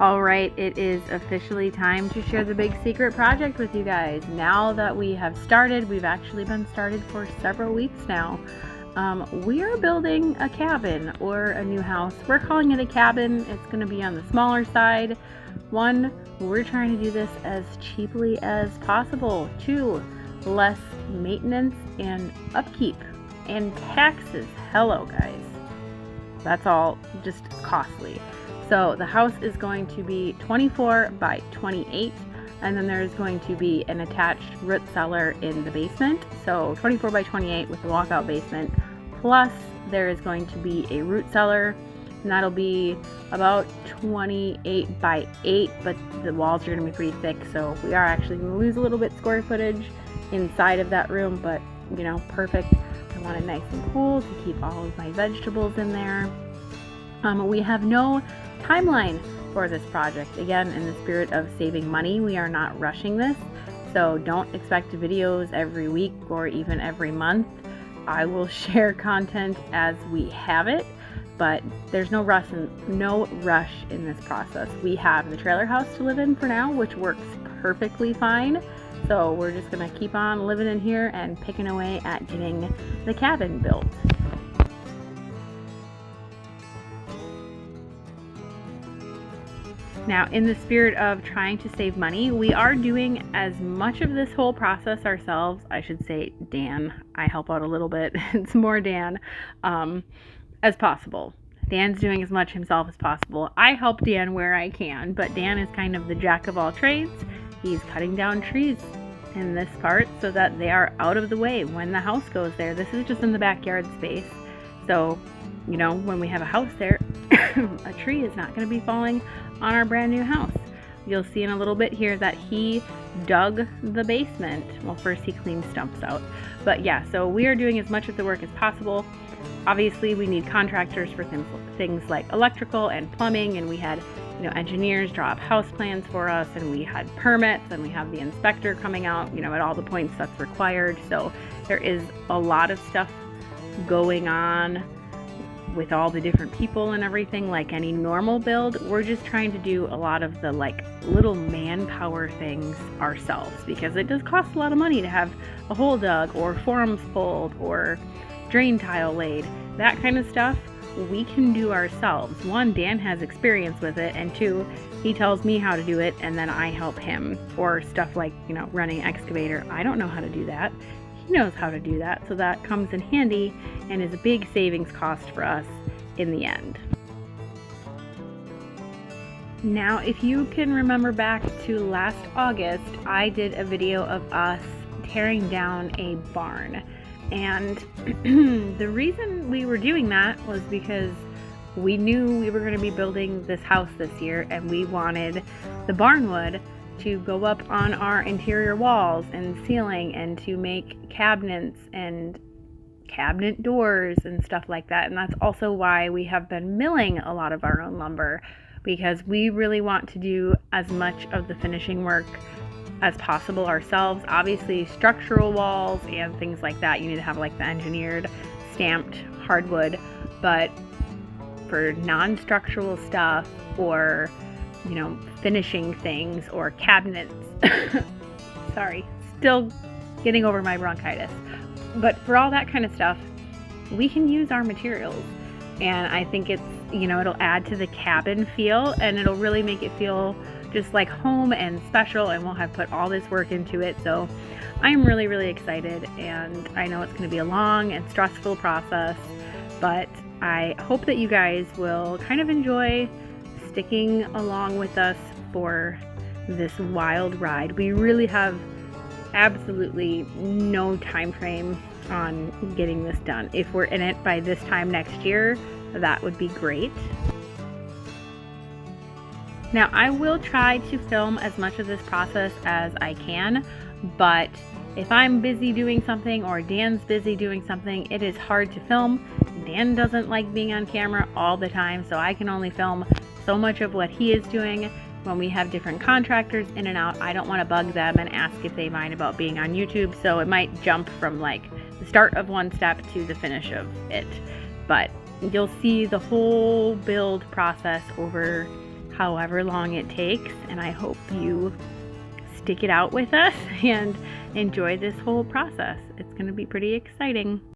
All right, it is officially time to share the big secret project with you guys. Now that we have started, we've actually been started for several weeks now. We are building a cabin or a new house. We're calling it a cabin. It's going to be on the smaller side. One, we're trying to do this as cheaply as possible. Two, less maintenance and upkeep and taxes. Hello, guys. That's all just costly. So the house is going to be 24 by 28, and then there's going to be an attached root cellar in the basement. So 24 by 28 with a walkout basement, plus there is going to be a root cellar, and that'll be about 28 by 8, but the walls are going to be pretty thick, so we are actually going to lose a little bit square footage inside of that room, but you know, perfect. I want it nice and cool to keep all of my vegetables in there. We have no timeline for this project. Again, in the spirit of saving money, we are not rushing this, so don't expect videos every week or even every month. I will share content as we have it, but there's no rush in this process. We have the trailer house to live in for now, which works perfectly fine, so we're just gonna keep on living in here and picking away at getting the cabin built. Now, in the spirit of trying to save money, we are doing as much of this whole process ourselves. I should say Dan. I help out a little bit. It's more Dan, as possible. Dan's doing as much himself as possible. I help Dan where I can, but Dan is kind of the jack of all trades. He's cutting down trees in this part so that they are out of the way when the house goes there. This is just in the backyard space. So, you know, when we have a house there, a tree is not going to be falling on our brand new house. You'll see in a little bit here that he dug the basement. Well, first he cleaned stumps out. But yeah, so we are doing as much of the work as possible. Obviously, we need contractors for things like electrical and plumbing, and we had, you know, engineers draw up house plans for us, and we had permits, and we have the inspector coming out, you know, at all the points that's required. So there is a lot of stuff going on with all the different people and everything. Like any normal build, we're just trying to do a lot of the like little manpower things ourselves, because it does cost a lot of money to have a hole dug or forms pulled or drain tile laid. That kind of stuff we can do ourselves. One, Dan has experience with it, and two, he tells me how to do it and then I help him. Or stuff like, you know, running an excavator. I don't know how to do that. He knows how to do that, so that comes in handy and is a big savings cost for us in the end. Now, if you can remember back to last August, I did a video of us tearing down a barn. And the reason we were doing that was because we knew we were going to be building this house this year, and we wanted the barn wood to go up on our interior walls and ceiling, and to make cabinets and cabinet doors and stuff like that. And that's also why we have been milling a lot of our own lumber, because we really want to do as much of the finishing work as possible ourselves. Obviously, structural walls and things like that, you need to have like the engineered stamped hardwood, but for non-structural stuff, or you know, finishing things or cabinets, sorry, still getting over my bronchitis, but for all that kind of stuff, we can use our materials. And I think it's, you know, it'll add to the cabin feel, and it'll really make it feel just like home and special, and we'll have put all this work into it. So I'm really, really excited, and I know it's going to be a long and stressful process, but I hope that you guys will kind of enjoy sticking along with us for this wild ride. We really have absolutely no time frame on getting this done. If we're in it by this time next year, that would be great. Now, I will try to film as much of this process as I can, but if I'm busy doing something or Dan's busy doing something, it is hard to film. Dan doesn't like being on camera all the time, so I can only film so much of what he is doing. When we have different contractors in and out, I don't want to bug them and ask if they mind about being on YouTube, so it might jump from like the start of one step to the finish of it. But you'll see the whole build process over however long it takes, and I hope you stick it out with us and enjoy this whole process. It's going to be pretty exciting.